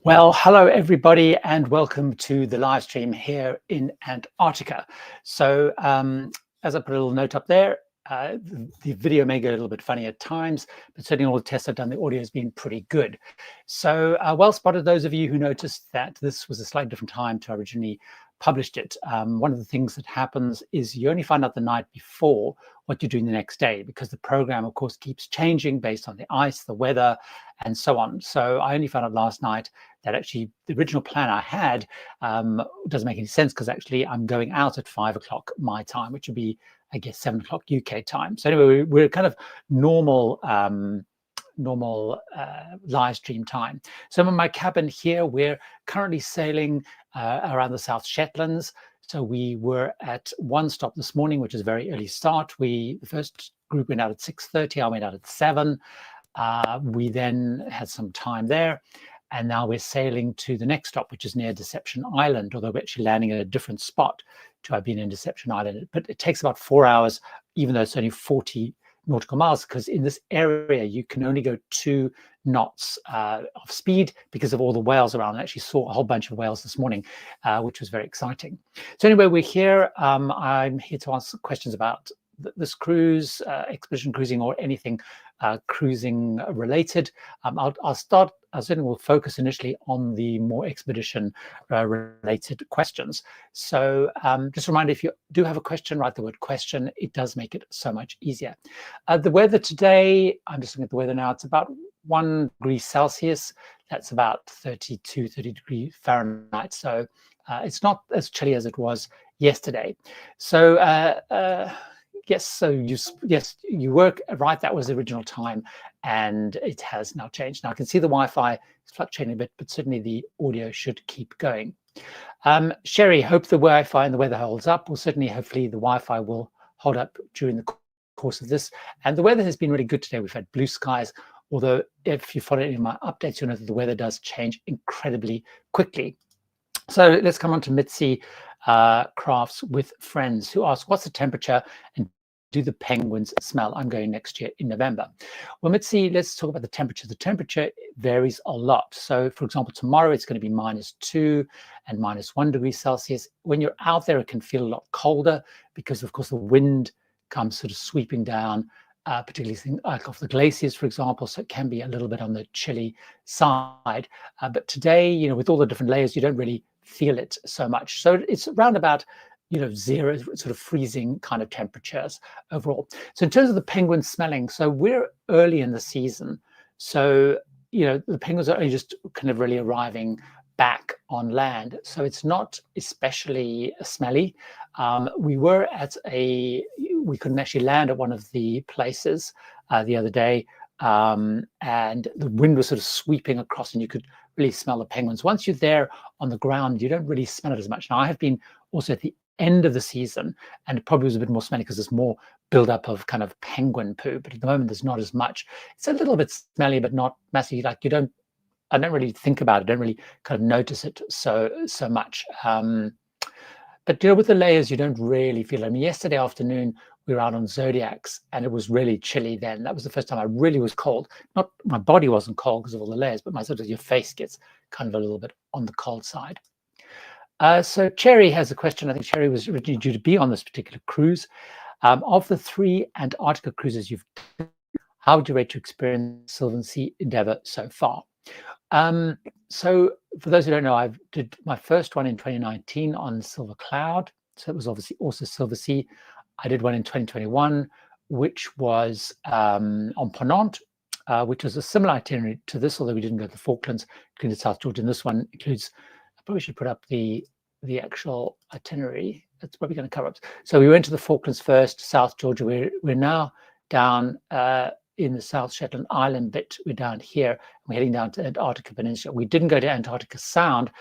Well, hello everybody, and welcome to the live stream here in Antarctica. So, as I put a little note up there, the video may go a little bit funny at times, but certainly all the tests I've done, the audio has been pretty good. So, well spotted those of you who noticed that this was a slightly different time to originally published it. One of the things that happens is you only find out the night before what you're doing the next day, because the program, of course, keeps changing based on the ice, the weather, and so on. So I only found out last night that actually the original plan I had doesn't make any sense, because actually I'm going out at 5 o'clock my time, which would be, I guess, 7 o'clock UK time. So anyway, we're kind of normal live stream time. So I'm in my cabin here. We're currently sailing around the South Shetlands. So we were at one stop this morning, which is a very early start. The first group went out at 6:30. I went out at 7. We then had some time there. And now we're sailing to the next stop, which is near Deception Island, although we're actually landing at a different spot to have been in Deception Island. But it takes about 4 hours, even though it's only 40 nautical miles, because in this area you can only go 2 knots of speed because of all the whales around. I actually saw a whole bunch of whales this morning, which was very exciting. So anyway, we're here. I'm here to answer questions about this cruise, expedition cruising, or anything cruising related. I'll start. I certainly will focus initially on the more expedition related questions. So just a reminder, if you do have a question, write the word question. It does make it so much easier. The weather today, I'm just looking at the weather now, it's about 1 degree Celsius. That's about 30 degrees Fahrenheit. So it's not as chilly as it was yesterday. So yes, you work right. That was the original time, and it has now changed. Now I can see the Wi-Fi is fluctuating a bit, but certainly the audio should keep going. Sherry, hope the Wi-Fi and the weather holds up. Well, certainly, hopefully the Wi-Fi will hold up during the course of this. And the weather has been really good today. We've had blue skies, although if you follow any of my updates, you'll know that the weather does change incredibly quickly. So let's come on to Mitzi Crafts with Friends, who ask, what's the temperature and do the penguins smell? I'm going next year in November. Well, Mitzi, let's talk about the temperature. The temperature varies a lot. So for example, tomorrow it's going to be -2 and -1 degree Celsius. When you're out there, it can feel a lot colder because, of course, the wind comes sort of sweeping down, particularly like off the glaciers, for example. So it can be a little bit on the chilly side. But today, you know, with all the different layers, you don't really feel it so much. So it's around about, you know, 0, sort of freezing kind of temperatures overall. So in terms of the penguins smelling, so we're early in the season. So, you know, the penguins are only just kind of really arriving back on land. So it's not especially smelly. We couldn't actually land at one of the places the other day, and the wind was sort of sweeping across and you could really smell the penguins. Once you're there on the ground, you don't really smell it as much. Now, I have been also at the end of the season, and it probably was a bit more smelly because there's more buildup of kind of penguin poo, but at the moment there's not as much. It's a little bit smelly, but not massively. Like I don't really think about it, don't really kind of notice it so much. But you know, with the layers, you don't really feel it. I mean, yesterday afternoon we were out on Zodiacs, and it was really chilly then. That was the first time I really was cold. Not my body wasn't cold because of all the layers, but my sort of your face gets kind of a little bit on the cold side. So Cherry has a question. I think Cherry was originally due to be on this particular cruise. Of the 3 Antarctica cruises you've done, how would you rate your experience Silver Endeavour so far? So for those who don't know, I did my first one in 2019 on Silver Cloud. So it was obviously also Silversea. I did one in 2021, which was on Ponant, which was a similar itinerary to this, although we didn't go to the Falklands, including South Georgia. And this one includes, I probably should put up the actual itinerary. That's probably going to cover up. So we went to the Falklands first, South Georgia. We're now down in the South Shetland Island bit. We're down here. We're heading down to Antarctica Peninsula. We didn't go to Antarctica Sound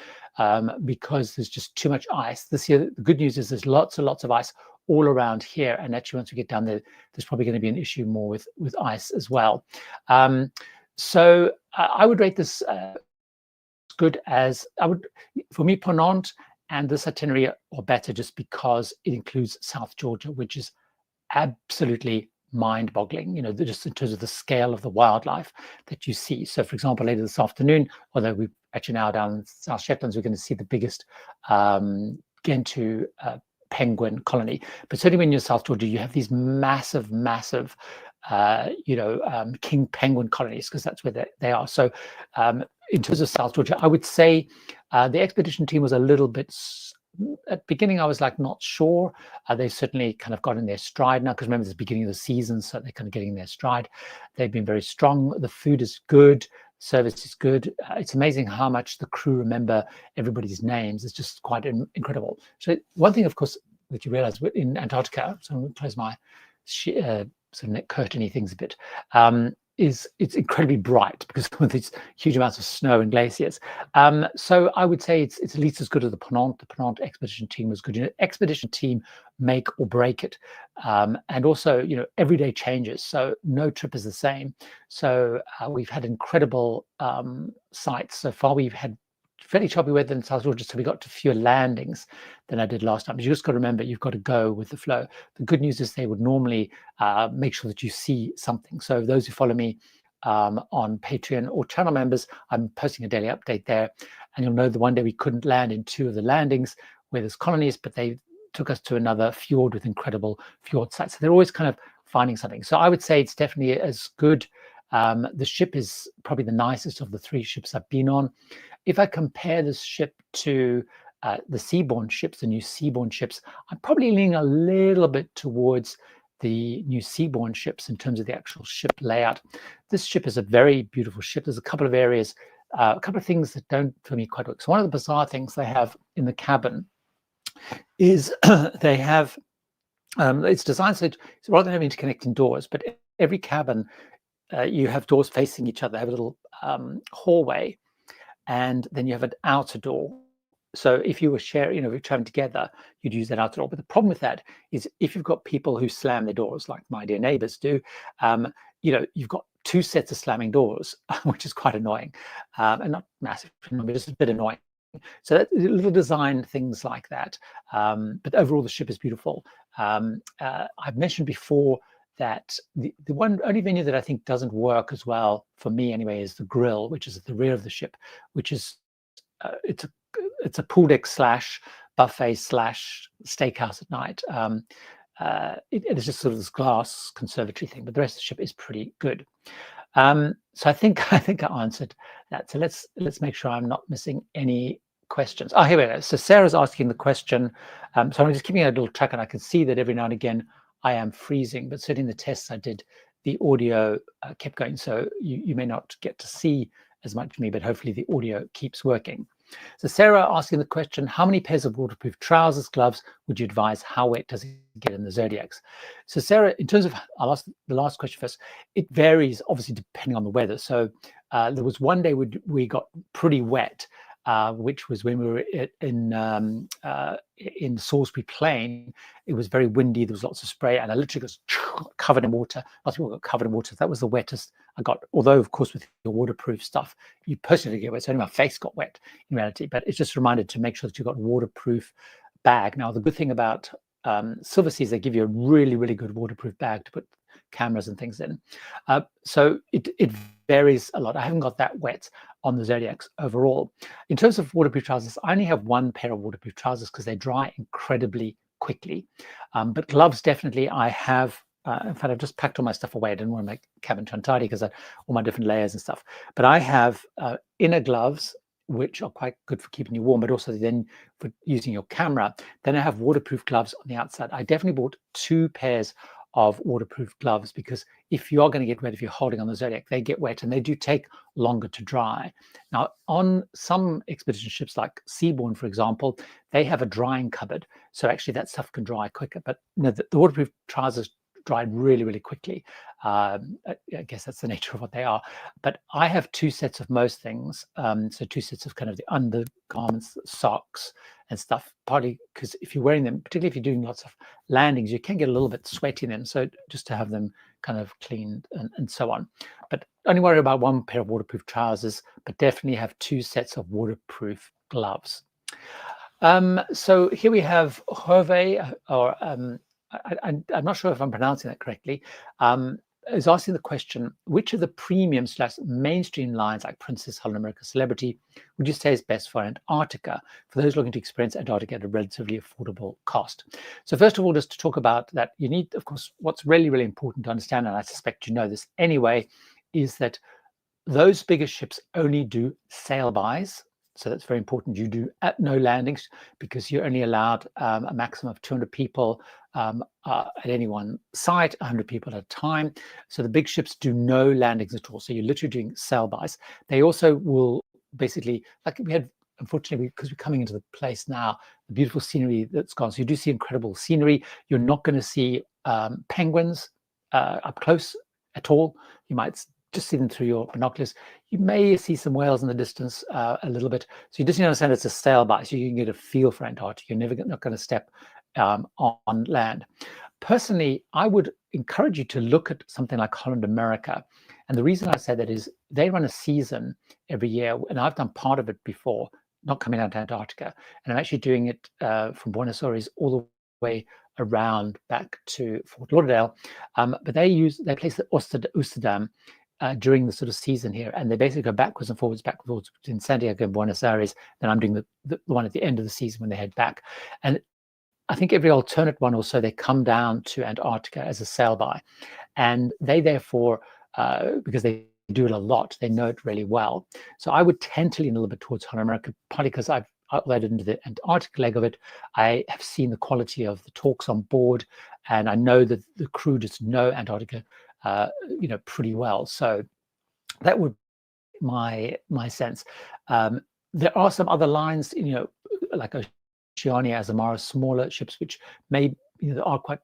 because there's just too much ice. This year, the good news is there's lots and lots of ice all around here. And actually, once we get down there, there's probably going to be an issue more with ice as well. So I would rate this good as for me, Ponant and this itinerary are better just because it includes South Georgia, which is absolutely mind-boggling, you know, just in terms of the scale of the wildlife that you see. So for example, later this afternoon, although we actually now down in South Shetlands, we're going to see the biggest Gentoo penguin colony. But certainly when you're in South Georgia, you have these massive king penguin colonies, because that's where they are. So in terms of South Georgia, I would say the expedition team was a little bit, at the beginning I was like not sure. They certainly kind of got in their stride now, because remember, it's the beginning of the season, so they're kind of getting their stride. They've been very strong. The food is good, service is good. It's amazing how much the crew remember everybody's names. It's just quite incredible. So one thing, of course, that you realize in Antarctica, so I'm going to close my sort of neck curtain-y things a bit, is it's incredibly bright because of these huge amounts of snow and glaciers. So I would say it's at least as good as the Ponant. The Ponant expedition team was good. You know, expedition team make or break it. And also, you know, every day changes, so no trip is the same. So we've had incredible sights. So far we've had fairly choppy weather in South Georgia, so we got to fewer landings than I did last time. But you just got to remember, you've got to go with the flow. The good news is they would normally make sure that you see something. So those who follow me on Patreon or channel members, I'm posting a daily update there, and you'll know that one day we couldn't land in 2 of the landings where there's colonies, but they took us to another fjord with incredible fjord sites. So they're always kind of finding something. So I would say it's definitely as good. The ship is probably the nicest of the 3 ships I've been on. If I compare this ship to the seaborne ships, the new seaborne ships, I'm probably leaning a little bit towards the new seaborne ships in terms of the actual ship layout. This ship is a very beautiful ship. There's a couple of areas, a couple of things that don't, for me, quite work. So one of the bizarre things they have in the cabin is they have, it's designed so rather than having interconnecting doors, but every cabin, you have doors facing each other. They have a little hallway, and then you have an outer door. So if you were sharing, if you're traveling together, you'd use that outer door. But the problem with that is if you've got people who slam their doors, like my dear neighbors do, you've got 2 sets of slamming doors, which is quite annoying, and not massive, but just a bit annoying. So that, little design things like that. But overall, the ship is beautiful. I've mentioned before that the only venue that I think doesn't work as well, for me anyway, is the grill, which is at the rear of the ship, which is it's a pool deck / buffet / steakhouse at night. It is just sort of this glass conservatory thing, but the rest of the ship is pretty good. So I think I answered that. So let's make sure I'm not missing any questions. Oh, here we go. So Sarah's asking the question. So I'm just keeping a little track, and I can see that every now and again I am freezing, but certainly in the tests I did, the audio kept going. So you may not get to see as much of me, but hopefully the audio keeps working. So Sarah asking the question, how many pairs of waterproof trousers, gloves would you advise? How wet does it get in the Zodiacs? So Sarah, in terms of, I'll ask the last question first. It varies obviously depending on the weather. So there was one day we got pretty wet, which was when we were in Salisbury Plain. It was very windy. There was lots of spray, and I literally got covered in water. Lots of people got covered in water. That was the wettest I got. Although, of course, with your waterproof stuff, you personally get wet. So only my face got wet in reality. But it's just a reminder to make sure that you've got a waterproof bag. Now, the good thing about Silversea is they give you a really, really good waterproof bag to put cameras and things in. So it varies a lot. I haven't got that wet on the Zodiacs overall. In terms of waterproof trousers, I only have 1 pair of waterproof trousers because they dry incredibly quickly. But gloves, definitely, I have. In fact, I've just packed all my stuff away. I didn't want to make cabin too untidy because I had all my different layers and stuff. But I have inner gloves, which are quite good for keeping you warm, but also then for using your camera. Then I have waterproof gloves on the outside. I definitely bought 2 pairs of waterproof gloves because if you are going to get wet, if you're holding on the Zodiac, they get wet and they do take longer to dry. Now, on some expedition ships like Seabourn, for example, they have a drying cupboard. So actually that stuff can dry quicker, but the waterproof trousers dried really, really quickly. I guess that's the nature of what they are. But I have 2 sets of most things. So 2 sets of kind of the undergarments, socks and stuff, partly because if you're wearing them, particularly if you're doing lots of landings, you can get a little bit sweaty in them. So just to have them kind of cleaned and so on. But only worry about 1 pair of waterproof trousers, but definitely have 2 sets of waterproof gloves. So here we have Hervé, or I'm not sure if I'm pronouncing that correctly. is asking the question, which of the premium / mainstream lines like Princess, Holland America, Celebrity would you say is best for Antarctica, for those looking to experience Antarctica at a relatively affordable cost? So first of all, just to talk about that, you need, of course, what's really, really important to understand, and I suspect you know this anyway, is that those bigger ships only do sail-bys. So that's very important. You do no landings because you're only allowed a maximum of 200 people at any one site, 100 people at a time. So the big ships do no landings at all. So you're literally doing sail-bys. They also will basically, like we had, unfortunately, because we're coming into the place now, the beautiful scenery that's gone. So you do see incredible scenery. You're not going to see penguins up close at all. You might just see them through your binoculars. You may see some whales in the distance a little bit. So you just need to understand it's a sail-by, so you can get a feel for Antarctica. You're never not going to step on land. Personally, I would encourage you to look at something like Holland America. And the reason I say that is they run a season every year, and I've done part of it before, not coming down to Antarctica. And I'm actually doing it from Buenos Aires all the way around back to Fort Lauderdale. But they place the Oosterdam during the sort of season here, and they basically go backwards and forwards between Santiago and Buenos Aires. Then I'm doing the one at the end of the season when they head back. And I think every alternate one or so, they come down to Antarctica as a sail-by. And they therefore, because they do it a lot, they know it really well. So I would tend to lean a little bit towards Holland America, partly because I've outlet into the Antarctic leg of it. I have seen the quality of the talks on board, and I know that the crew just know Antarctica pretty well. So that would be my sense. There are some other lines, like Oceania, Azamara, smaller ships, which may, there are quite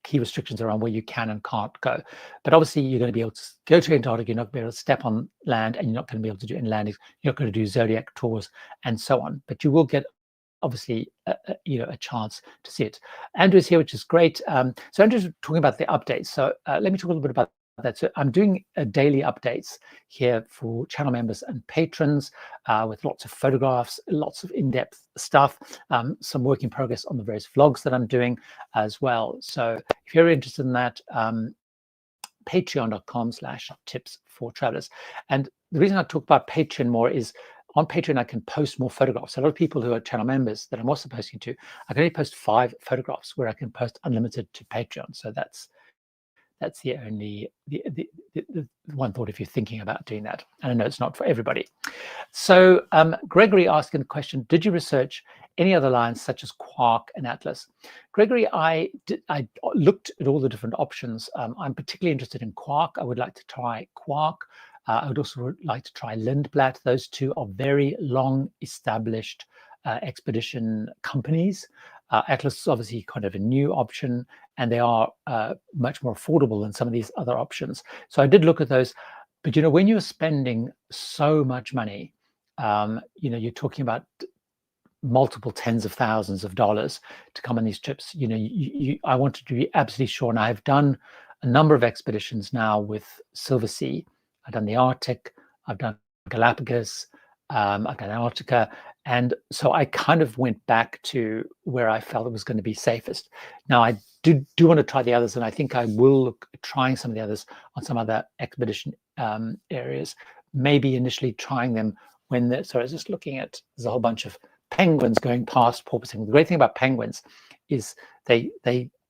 key restrictions around where you can and can't go. But obviously, you're going to be able to go to Antarctica, you're not going to be able to step on land, and you're not going to be able to do any landings. You're not going to do Zodiac tours and so on. But you will get, obviously, a chance to see it. Andrew's here, which is great. So Andrew's talking about the updates. So let me talk a little bit about that. So I'm doing daily updates here for channel members and patrons with lots of photographs, lots of in-depth stuff, some work in progress on the various vlogs that I'm doing as well. So if you're interested in that, patreon.com/tips4travelers. And the reason I talk about Patreon more is on Patreon, I can post more photographs. A lot of people who are channel members that I'm also posting to, I can only post 5 photographs, where I can post unlimited to Patreon. So that's the only the one thought if you're thinking about doing that. And I know it's not for everybody. So Gregory asking the question, did you research any other lines such as Quark and Atlas? Gregory, I looked at all the different options. I'm particularly interested in Quark. I would like to try Quark. I would also like to try Lindblad. Those two are very long established expedition companies. Atlas is obviously kind of a new option, and they are much more affordable than some of these other options. So I did look at those, but when you're spending so much money, you're talking about multiple tens of thousands of dollars to come on these trips. I wanted to be absolutely sure, and I've done a number of expeditions now with Silversea. I've done the Arctic, I've done Galapagos, I've done Antarctica. And so I kind of went back to where I felt it was going to be safest. Now, I do want to try the others, and I think I will look at trying some of the others on some other expedition areas, maybe initially trying them when I was just looking at, there's a whole bunch of penguins going past porpoising. The great thing about penguins is they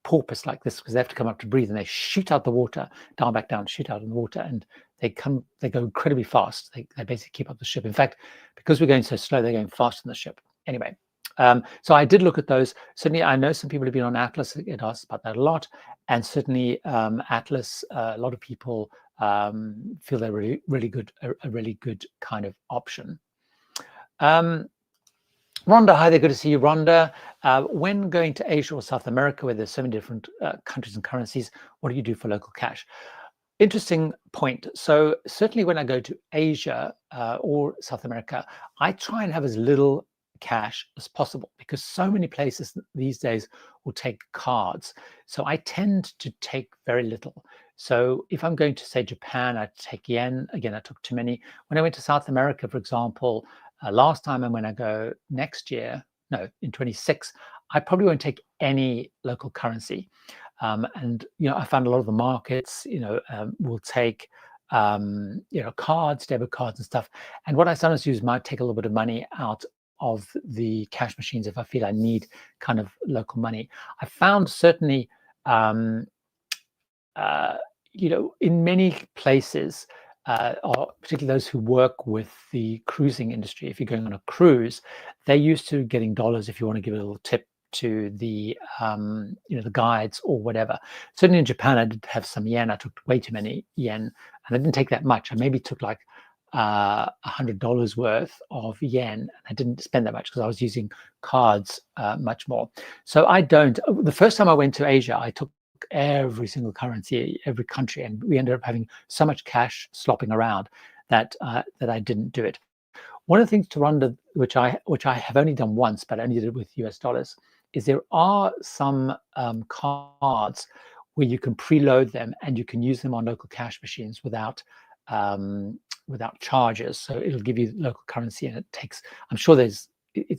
porpoise like this because they have to come up to breathe, and they shoot out the water, back down, shoot out in the water, and they go incredibly fast. They basically keep up the ship. In fact, because we're going so slow, they're going faster than the ship. Anyway, so I did look at those. Certainly, I know some people have been on Atlas. It asked about that a lot, and certainly Atlas. A lot of people feel they're really good, a really good kind of option. Rhonda, hi there, good to see you, Rhonda. When going to Asia or South America, where there's so many different countries and currencies, what do you do for local cash? Interesting point. So certainly when I go to Asia or South America, I try and have as little cash as possible, because so many places these days will take cards. So I tend to take very little. So if I'm going to, say, Japan, I take yen. Again, I took too many. When I went to South America, for example, last time, and when I go next year, no, in 26, I probably won't take any local currency. And I found a lot of the markets will take cards, debit cards and stuff. And what I sometimes do is might take a little bit of money out of the cash machines if I feel I need kind of local money. I found certainly in many places, or particularly those who work with the cruising industry, if you're going on a cruise, they're used to getting dollars if you want to give a little tip to the the guides or whatever. Certainly in Japan, I did have some yen. I took way too many yen, and I didn't take that much. I maybe took like $100 worth of yen, and I didn't spend that much because I was using cards much more. So I don't. The first time I went to Asia, I took every single currency, every country, and we ended up having so much cash slopping around that that I didn't do it. One of the things to run, which I have only done once, but I only did it with US dollars, is there are some cards where you can preload them and you can use them on local cash machines without charges. So it'll give you local currency, and it takes. I'm sure it's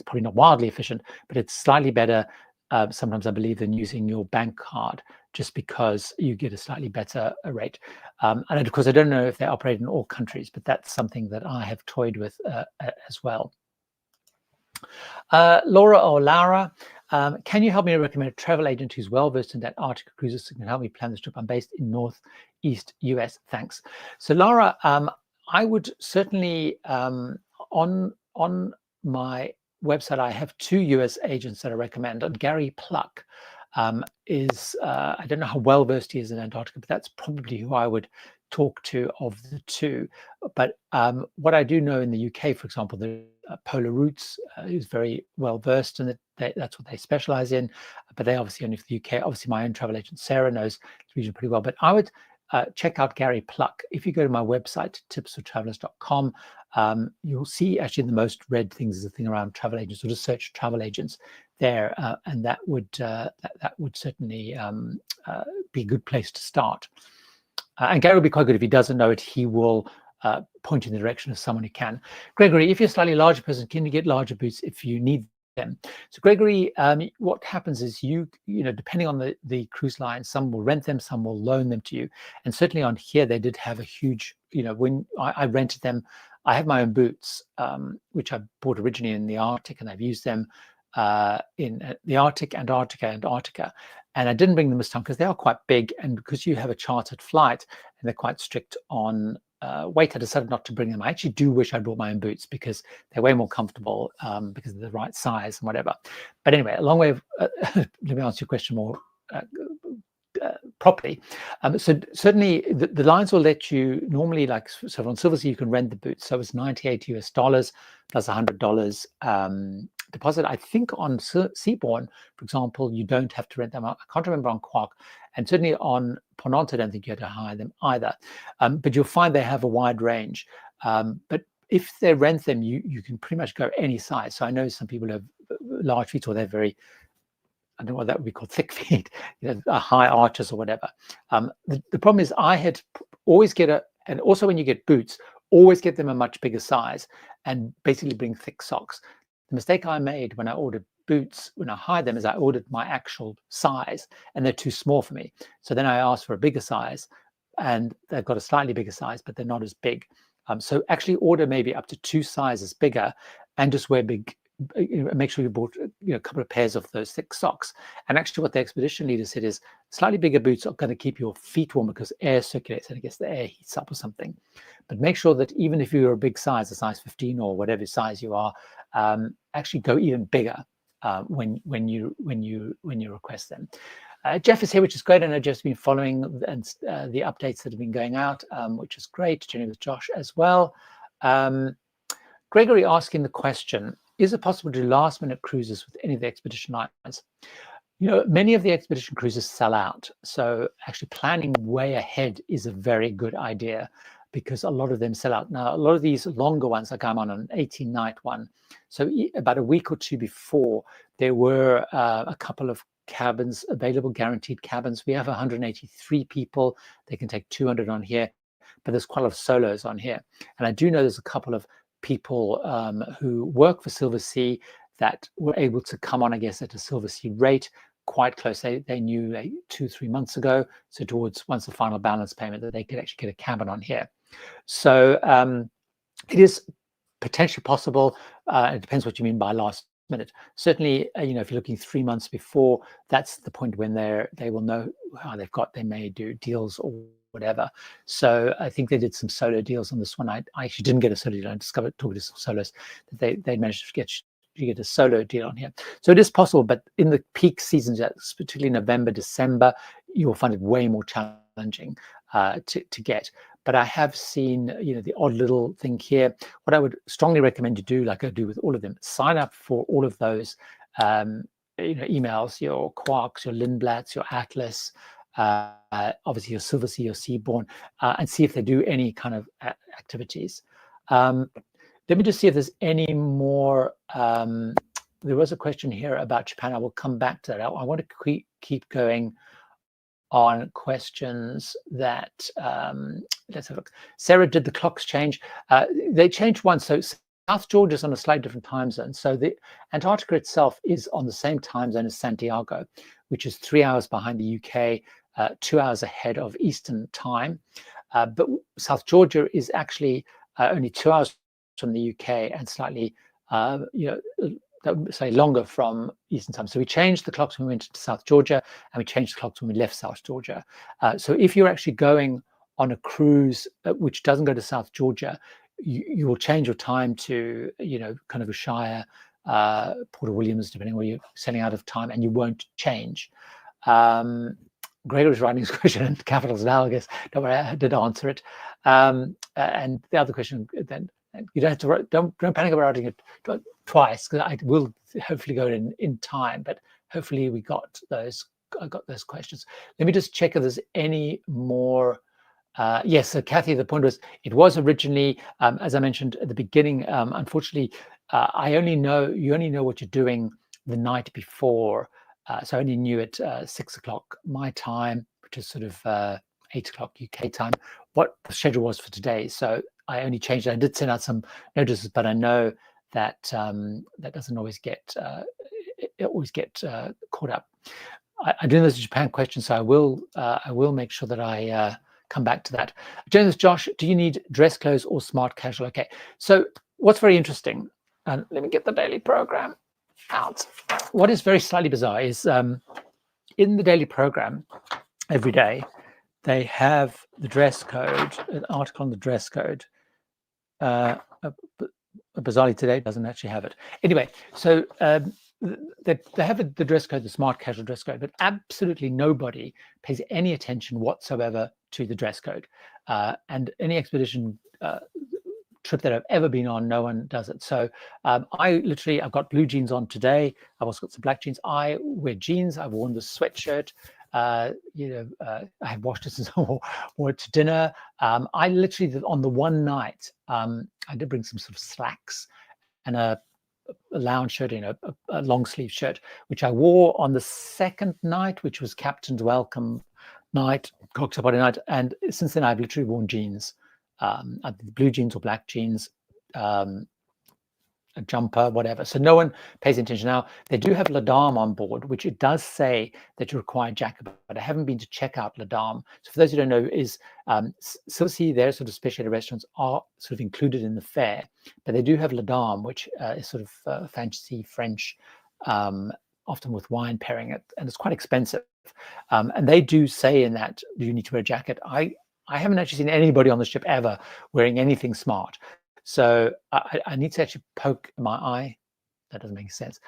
probably not wildly efficient, but it's slightly better. Sometimes I believe than using your bank card, just because you get a slightly better rate. And of course, I don't know if they operate in all countries, but that's something that I have toyed with as well. Laura or Lara, can you help me recommend a travel agent who's well versed in Antarctica cruises and can help me plan this trip? I'm based in Northeast US. Thanks. So Laura, I would certainly on my website, I have 2 US agents that I recommend. And Gary Pluck is, I don't know how well versed he is in Antarctica, but that's probably who I would talk to of the 2. But what I do know in the UK, for example, the Polar Routes is very well versed in it. That's what they specialize in, but they obviously only for the UK. Obviously, my own travel agent Sarah knows the region pretty well. But I would check out Gary Pluck. If you go to my website, tipsfortravelers.com, you'll see actually the most read things is a thing around travel agents, or just search travel agents there, and that would certainly be a good place to start. And Gary will be quite good. If he doesn't know it, he will point you in the direction of someone who can. Gregory, if you're a slightly larger person, can you get larger boots if you need them? So Gregory, what happens is you depending on the cruise line, some will rent them, some will loan them to you. And certainly on here, they did have a huge, when I rented them, I have my own boots, which I bought originally in the Arctic, and I've used them in the Arctic, Antarctica. And I didn't bring them this time because they are quite big, and because you have a chartered flight and they're quite strict on weight, I decided not to bring them. I actually do wish I brought my own boots because they're way more comfortable because they're the right size and whatever. But anyway, a long way of, let me answer your question more properly. So certainly the lines will let you normally, like, so on Silversea you can rent the boots. So it's $98 US plus $100 deposit. I think on Seabourn, for example, you don't have to rent them out. I can't remember on Quark, and certainly on Ponant, I don't think you have to hire them either. But you'll find they have a wide range. But if they rent them, you can pretty much go any size. So I know some people have large feet, or they're very, I don't know what that would be called, thick feet, high arches or whatever. The problem is I had always and also when you get boots, always get them a much bigger size and basically bring thick socks. The mistake I made when I ordered boots, when I hired them, is I ordered my actual size and they're too small for me. So then I asked for a bigger size, and they've got a slightly bigger size, but they're not as big. So actually order maybe up to 2 sizes bigger, and just wear big, make sure you bought a couple of pairs of those thick socks. And actually what the expedition leader said is slightly bigger boots are going to keep your feet warm because air circulates, and I guess the air heats up or something. But make sure that even if you're a big size, a size 15 or whatever size you are, actually go even bigger when you request them. Jeff is here, which is great. I know Jeff's been following the updates that have been going out, which is great. Jenny with Josh as well. Gregory asking the question, is it possible to do last-minute cruises with any of the expedition lines? Many of the expedition cruises sell out. So actually planning way ahead is a very good idea, because a lot of them sell out. Now, a lot of these longer ones, like I'm on an 18-night one. So about a week or 2 before, there were a couple of cabins available, guaranteed cabins. We have 183 people. They can take 200 on here, but there's quite a lot of solos on here. And I do know there's a couple of people who work for Silversea that were able to come on, I guess, at a Silversea rate, quite close. They knew 2-3 months ago, so towards once the final balance payment, that they could actually get a cabin on here. So it is potentially possible. It depends what you mean by last minute. Certainly, if you're looking 3 months before, that's the point when they will know how they may do deals or whatever. So I think they did some solo deals on this one. I actually didn't get a solo deal. I discovered, talking to some solos, that they managed to get a solo deal on here. So it is possible, but in the peak seasons, particularly November, December, you will find it way more challenging to get. But I have seen, the odd little thing here. What I would strongly recommend you do, like I do with all of them, sign up for all of those emails, your Quarks, your Lindblads, your Atlas, obviously your Silversea, your Seabourn, and see if they do any kind of activities. Let me just see if there's any more. There was a question here about Japan. I will come back to that. I want to keep going on questions that, let's have a look. Sarah, did the clocks change? They changed once. So South Georgia is on a slightly different time zone. So the Antarctica itself is on the same time zone as Santiago, which is 3 hours behind the UK, 2 hours ahead of Eastern time. But South Georgia is actually only 2 hours from the UK and slightly, say longer from Eastern time. So we changed the clocks when we went to South Georgia, and we changed the clocks when we left South Georgia. So if you're actually going on a cruise which doesn't go to South Georgia, you will change your time to, kind of Ushuaia, Port of Williams, depending where you're sailing out of time, and you won't change. Gregor's writing his question in capitals now, I guess. Don't worry, I did answer it. And the other question then, you don't have to write, don't panic about writing it twice, because I will hopefully go in time, but hopefully I got those questions. Let me just check if there's any more. Yes, so Kathy, the point was, it was originally, as I mentioned at the beginning, unfortunately, you only know what you're doing the night before. So I only knew at 6 o'clock my time, which is sort of 8 o'clock UK time, what the schedule was for today. So I only changed it. I did send out some notices, but I know that that doesn't always get caught up. I do know there's a Japan question, so I will make sure that I come back to that. Jonas, Josh, do you need dress clothes or smart casual? Okay, so what's very interesting, and let me get the daily program out. What is very slightly bizarre is in the daily program every day, they have the dress code, an article on the dress code. Bizarrely today doesn't actually have it. Anyway, so they have the dress code, the smart casual dress code, but absolutely nobody pays any attention whatsoever to the dress code. And any expedition trip that I've ever been on, no one does it. So I've got blue jeans on today. I've also got some black jeans. I wear jeans. I've worn the sweatshirt. I have washed it since I wore it to dinner. I literally, on the one night, I did bring some sort of slacks and a lounge shirt, a long sleeve shirt, which I wore on the second night, which was Captain's Welcome night, cocktail party night. And since then, I've literally worn jeans, blue jeans or black jeans, a jumper, whatever. So no one pays attention. Now, they do have Ladam on board, which it does say that you require a jacket, but I haven't been to check out Ladam. So for those who don't know, is Silversea, their sort of specialty restaurants are sort of included in the fare, but they do have Ladam, which is sort of fancy French, often with wine pairing it, and it's quite expensive. And they do say in that you need to wear a jacket. I haven't actually seen anybody on the ship ever wearing anything smart. So I need to actually poke my eye. That doesn't make sense.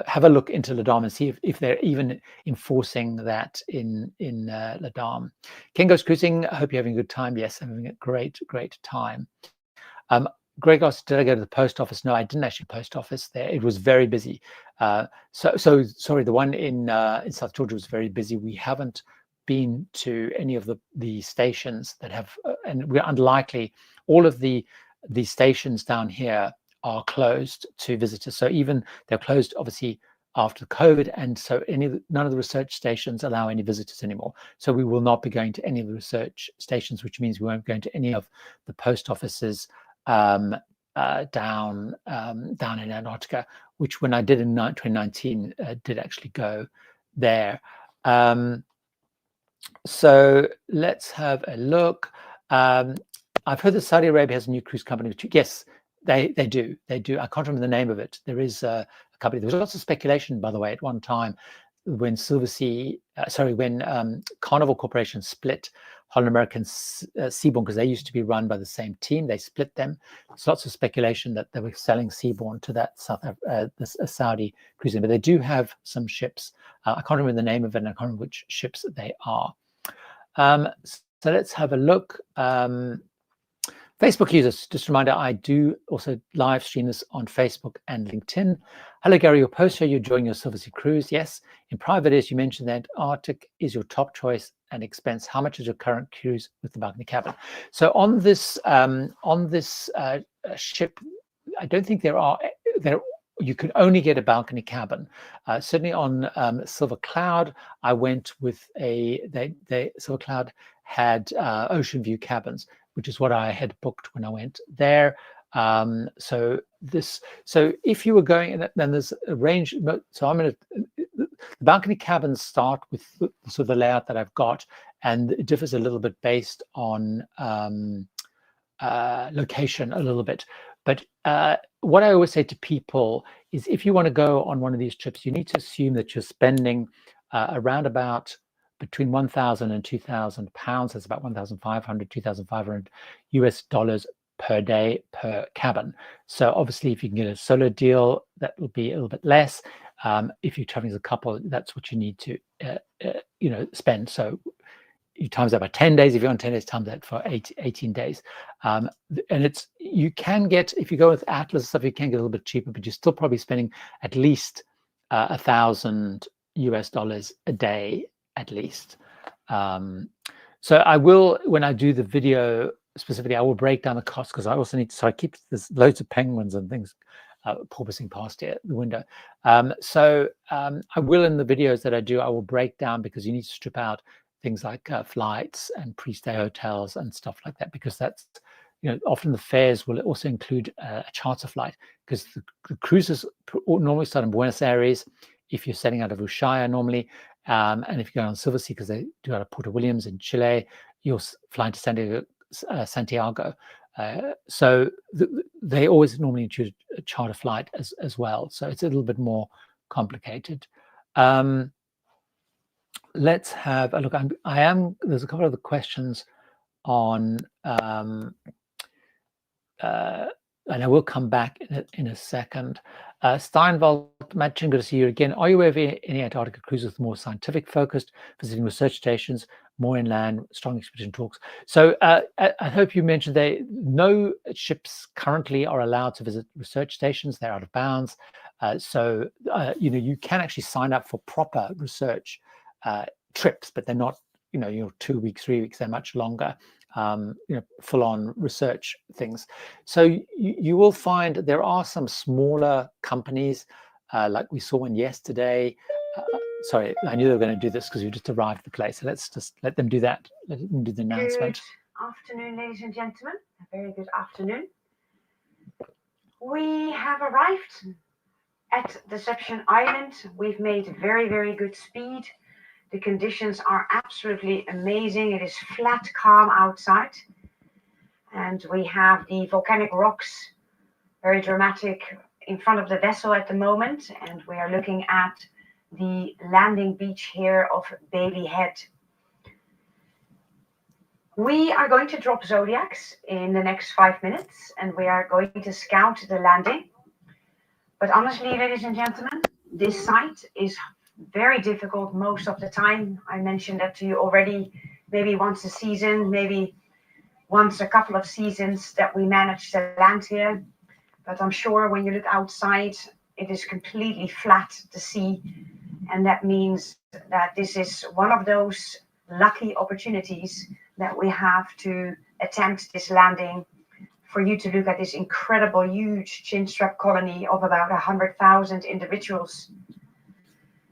Have a look into Ladam and see if they're even enforcing that in Ladam. Ken goes cruising. I hope you're having a good time. Yes, I'm having a great time. Greg asked, did I go to the post office? No, I didn't actually post office there. It was very busy. So sorry, the one in South Georgia was very busy. We haven't been to any of the stations that have, and we're unlikely. All of the stations down here are closed to visitors. So even they're closed, obviously, after COVID, and so none of the research stations allow any visitors anymore. So we will not be going to any of the research stations, which means we won't go into any of the post offices down in Antarctica, which when I did in 2019 did actually go there. So let's have a look. I've heard that Saudi Arabia has a new cruise company. Yes, they do. I can't remember the name of it. There is a company. There was lots of speculation, by the way, at one time when when Carnival Corporation split Holland American Seabourn, because they used to be run by the same team. They split them. There's lots of speculation that they were selling Seabourn to that Saudi cruising, but they do have some ships. I can't remember the name of it, and I can't remember which ships they are. So let's have a look. Facebook users, just a reminder, I do also live stream this on Facebook and LinkedIn. Hello, Gary, your post show, you're enjoying your Silversea cruise. Yes. In private videos, you mentioned that Antarctic is your top choice and expense. How much is your current cruise with the balcony cabin? So on this ship, I don't think you can only get a balcony cabin. Certainly on Silver Cloud, I went with Silver Cloud had ocean view cabins, which is what I had booked when I went there. So if you were going, then there's a range. So the balcony cabins start with sort of the layout that I've got, and it differs a little bit based on location a little bit. But what I always say to people is, if you want to go on one of these trips, you need to assume that you're spending around about between 1,000 and 2,000 pounds. That's about 1,500, 2,500 US dollars per day per cabin. So obviously, if you can get a solo deal, that will be a little bit less. If you're traveling as a couple, that's what you need to spend. So you times that by 10 days. If you're on 10 days, times that for 18 days. And you can get, if you go with Atlas stuff, you can get a little bit cheaper, but you're still probably spending at least 1,000 US dollars a day, at least. So I will, when I do the video specifically, I will break down the cost, because I also need to, so I keep, there's loads of penguins and things porpoising past here the window. So I will, in the videos that I do, I will break down, because you need to strip out things like flights and pre-stay hotels and stuff like that, because that's, often the fares will also include a charter flight, because the cruises normally start in Buenos Aires if you're setting out of Ushuaia normally, and if you go on Silversea, because they do out of Puerto Williams in Chile, you'll fly to Santiago. So they always normally include a charter flight as well. So it's a little bit more complicated. Let's have a look. There's a couple of the questions on, and I will come back in a second. Steinwald, Matchin, good to see you again. Are you aware of any Antarctica cruises more scientific focused, visiting research stations, more inland, strong expedition talks? So I hope you mentioned no ships currently are allowed to visit research stations. They're out of bounds. So you can actually sign up for proper research trips, but they're not 2 weeks, 3 weeks. They're much longer. Full-on research things. So you will find there are some smaller companies, like we saw one yesterday. Sorry, I knew they were going to do this because you just arrived at the place. So let's just let them do that. Let them do the announcement. Good afternoon, ladies and gentlemen. A very good afternoon. We have arrived at Deception Island. We've made very, very good speed. The conditions are absolutely amazing. It is flat, calm outside. And we have the volcanic rocks, very dramatic, in front of the vessel at the moment. And we are looking at the landing beach here of Bailey Head. We are going to drop Zodiacs in the next 5 minutes, and we are going to scout the landing. But honestly, ladies and gentlemen, this site is very difficult most of the time. I mentioned that to you already, maybe once a season, maybe once a couple of seasons that we manage to land here. But I'm sure when you look outside, it is completely flat, the sea. And that means that this is one of those lucky opportunities that we have to attempt this landing, for you to look at this incredible, huge chinstrap colony of about 100,000 individuals.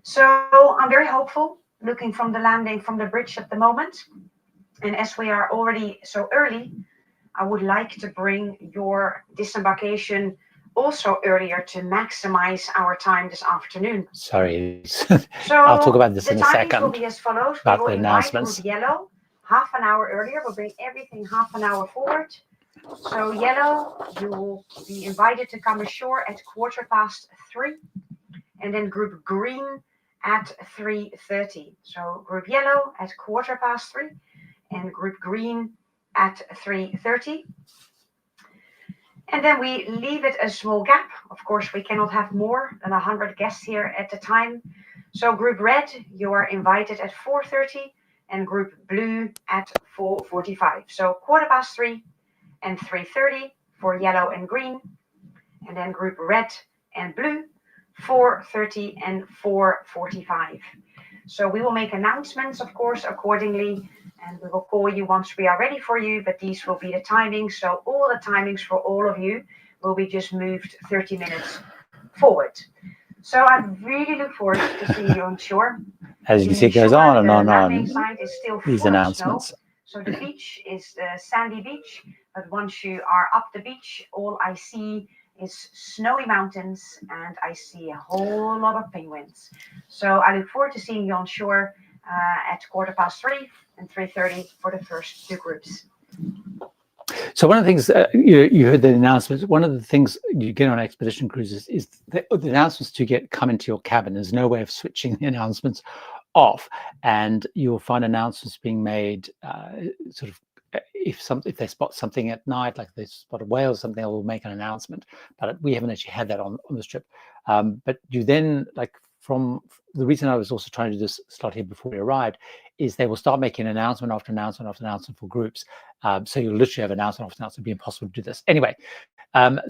So I'm very hopeful, looking from the landing from the bridge at the moment. And as we are already so early, I would like to bring your disembarkation also earlier to maximize our time this afternoon. Sorry, So I'll talk about this in a the timings will second. be as follows. We About will the invite announcements. group yellow half an hour earlier. We'll bring everything half an hour forward. So yellow, you will be invited to come ashore at 3:15, and then group green at 3:30. So group yellow at 3:15 and group green at 3:30. And then we leave it a small gap. Of course, we cannot have more than 100 guests here at the time. So group red, you are invited at 4:30 and group blue at 4:45. So 3:15 and 3:30 for yellow and green. And then group red and blue, 4:30 and 4:45. So we will make announcements, of course, accordingly, and we will call you once we are ready for you, but these will be the timings. So all the timings for all of you will be just moved 30 minutes forward. So I really look forward to seeing you on shore. As you can see, it goes on and on and The landing on, site is still these full of announcements. snow. So the beach is a sandy beach, but once you are up the beach, all I see is snowy mountains and I see a whole lot of penguins. So I look forward to seeing you on shore at 3:15 and 3:30 for the first two groups. So one of the things, you heard the announcements, one of the things you get on expedition cruises is the announcements to come into your cabin. There's no way of switching the announcements off, and you'll find announcements being made sort of if they spot something at night, like they spot a whale or something, they'll make an announcement. But we haven't actually had that on this trip. But you then, like, from the reason I was also trying to do this slot here before we arrived, is they will start making announcement after announcement after announcement for groups. So you'll literally have announcement after announcement. It'd be impossible to do this anyway. In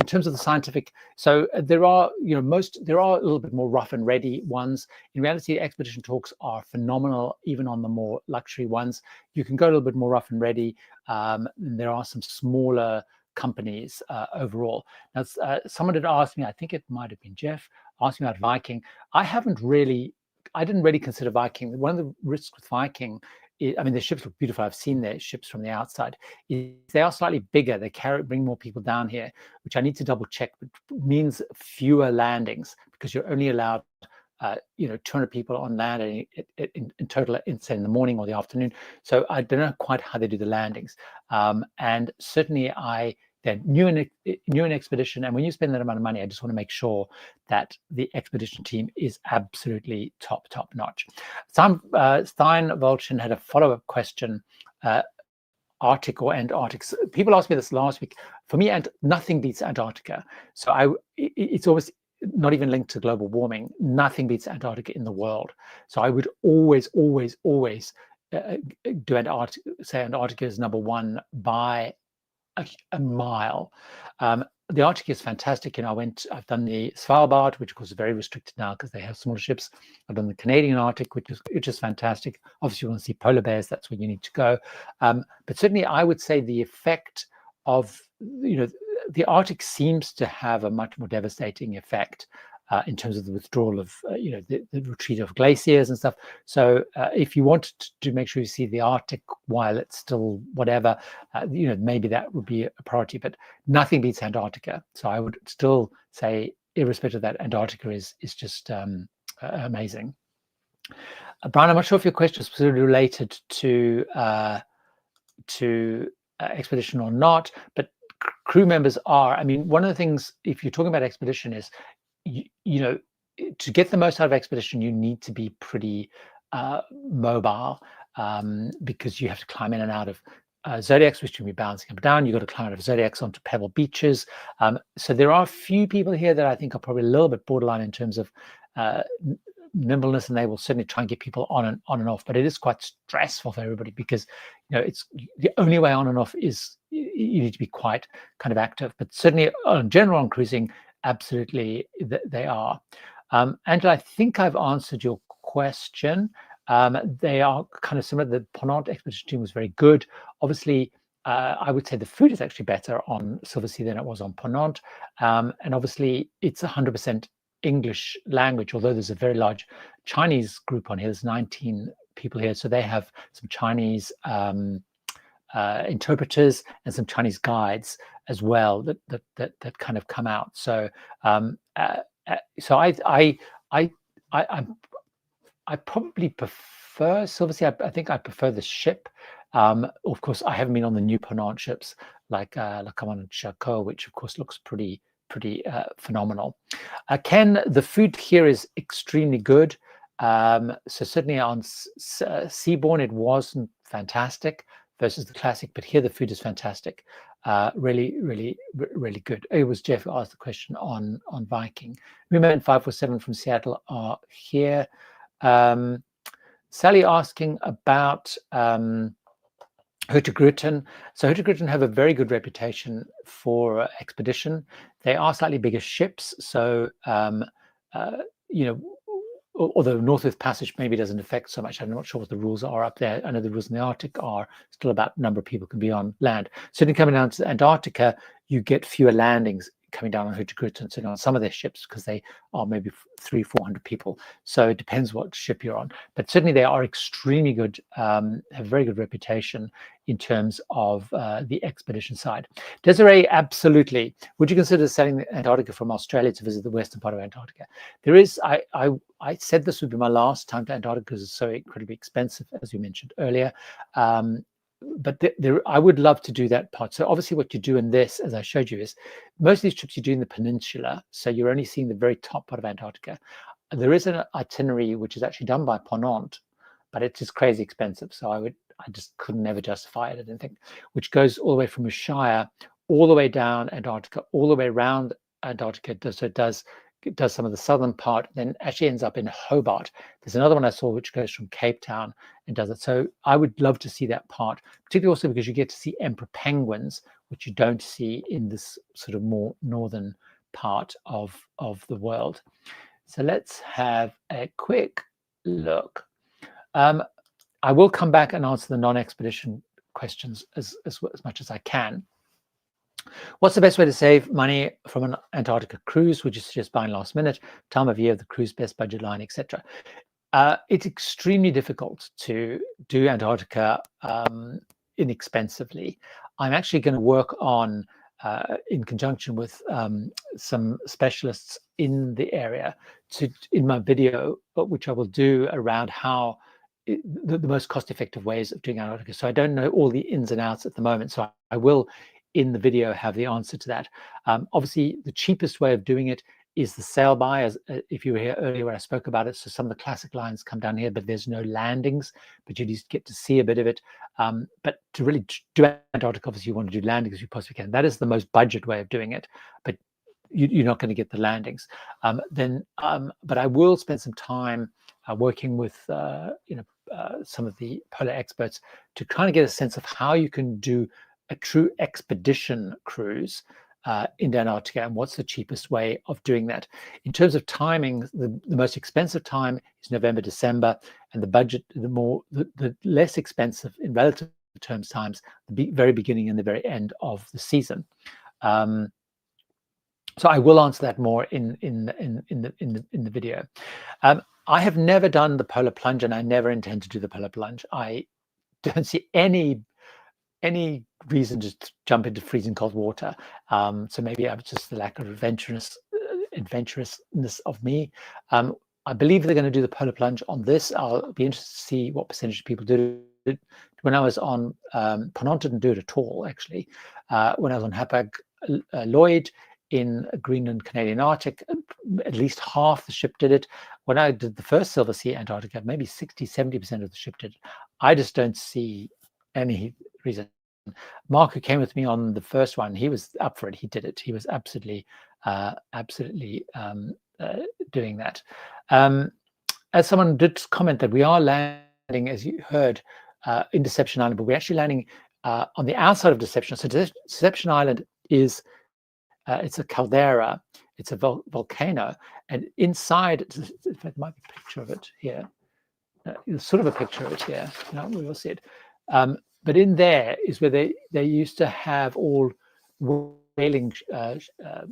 terms of the scientific, so there are, there are a little bit more rough and ready ones. In reality, expedition talks are phenomenal, even on the more luxury ones. You can go a little bit more rough and ready. There are some smaller companies overall. Now, someone had asked me, I think it might have been Jeff, asked me about Viking. I didn't really consider Viking. One of the risks with Viking, I mean, the ships look beautiful. I've seen their ships from the outside. They are slightly bigger. They bring more people down here, which I need to double check, but means fewer landings because you're only allowed 200 people on land in total, say in the morning or the afternoon. So I don't know quite how they do the landings. And certainly they're new in expedition, and when you spend that amount of money, I just want to make sure that the expedition team is absolutely top notch. Stein Volchin had a follow-up question. Arctic or Antarctic. People asked me this last week. For me, nothing beats Antarctica. So it's always not even linked to global warming. Nothing beats Antarctica in the world. So I would always do Antarctica. Say Antarctica is number one by a mile. The Arctic is fantastic. I've done the Svalbard, which of course is very restricted now because they have smaller ships. I've done the Canadian Arctic, which is fantastic. Obviously, you want to see polar bears, that's where you need to go. But certainly, I would say the effect of, the Arctic seems to have a much more devastating effect in terms of the withdrawal of, the retreat of glaciers and stuff. So if you wanted to make sure you see the Arctic while it's still whatever, maybe that would be a priority, but nothing beats Antarctica. So I would still say, irrespective of that, Antarctica is just amazing. Brian, I'm not sure if your question is specifically related to expedition or not, but crew members are. I mean, one of the things, if you're talking about expedition, is to get the most out of expedition, you need to be pretty mobile because you have to climb in and out of zodiacs, which can be bouncing up and down. You've got to climb out of zodiacs onto pebble beaches. So there are a few people here that I think are probably a little bit borderline in terms of nimbleness, and they will certainly try and get people on and off. But it is quite stressful for everybody because it's the only way on and off is you need to be quite kind of active. But certainly, in general, on cruising, absolutely they are. Angela, I think I've answered your question. They are kind of similar. The Ponant expedition team was very good. Obviously, I would say the food is actually better on Silversea than it was on Ponant. And obviously, it's 100% English language, although there's a very large Chinese group on here. There's 19 people here. So they have some Chinese interpreters and some Chinese guides as well that kind of come out. So so I probably prefer Silversea. I think I prefer the ship. Of course, I haven't been on the new Ponant ships like Command Charcot, which of course looks pretty phenomenal. Ken, the food here is extremely good. So certainly on Seabourn, it wasn't fantastic versus the classic, but here the food is fantastic. Really good. It was Jeff who asked the question on Viking. Rima and 547 from Seattle are here. Sally asking about Hurtigruten. So Hurtigruten have a very good reputation for expedition. They are slightly bigger ships, so you know, although Northwest Passage maybe doesn't affect so much. I'm not sure what the rules are up there. I know the rules in the Arctic are still about number of people can be on land. Certainly coming down to Antarctica, you get fewer landings coming down on Hurtigruten, so on some of their ships, because they are maybe 300-400 people. So it depends what ship you're on. But certainly they are extremely good, have a very good reputation in terms of the expedition side. Desiree, absolutely. Would you consider selling Antarctica from Australia to visit the western part of Antarctica? There is, I said this would be my last time to Antarctica because it's so incredibly expensive, as you mentioned earlier. But I would love to do that part. So obviously what you do in this, as I showed you, is most of these trips you do in the peninsula. So you're only seeing the very top part of Antarctica. There is an itinerary which is actually done by Ponant, but it's just crazy expensive. So I just could never justify it, I didn't think, which goes all the way from Ushuaia, all the way down Antarctica, all the way around Antarctica. So it does some of the southern part, then actually ends up in Hobart. There's another one I saw which goes from Cape Town and does it. So I would love to see that part, particularly also because you get to see emperor penguins, which you don't see in this sort of more northern part of the world. So let's have a quick look. I will come back and answer the non-expedition questions as much as I can. What's the best way to save money from an Antarctica cruise? Would you suggest buying last minute, time of year of the cruise, best budget line, etc.? It's extremely difficult to do Antarctica inexpensively. I'm actually going to work on, in conjunction with some specialists in the area, in my video, which I will do around how the most cost-effective ways of doing Antarctica. So I don't know all the ins and outs at the moment. So I will, in the video, have the answer to that. Obviously, the cheapest way of doing it is the sail by, as if you were here earlier when I spoke about it. So some of the classic lines come down here, but there's no landings, but you just get to see a bit of it. But to really do Antarctica, obviously you want to do landings as you possibly can. That is the most budget way of doing it, but you're not going to get the landings. But I will spend some time working with some of the polar experts to kind of get a sense of how you can do a true expedition cruise in Antarctica and what's the cheapest way of doing that. In terms of timing, the most expensive time is November, December, and the budget, the less expensive in relative terms times, the very beginning and the very end of the season. So I will answer that more in the video. I have never done the polar plunge, and I never intend to do the polar plunge. I don't see any reason to jump into freezing cold water. So maybe I'm just the lack of adventurousness of me. I believe they're going to do the polar plunge on this. I'll be interested to see what percentage of people do it. When I was on Ponant, didn't do it at all, actually. When I was on Hapag Lloyd in Greenland, Canadian Arctic, at least half the ship did it. When I did the first Silversea Antarctica, maybe 60-70% of the ship did it. I just don't see any reason. Mark, who came with me on the first one, he was up for it. He did it. He was absolutely doing that. As someone did comment that we are landing, as you heard, in Deception Island, but we're actually landing on the outside of Deception. So Deception Island is it's a caldera, it's a volcano, and inside, in fact, there might be a picture of it here. There's sort of a picture of it here. No, we will see it. But in there is where they used to have all whaling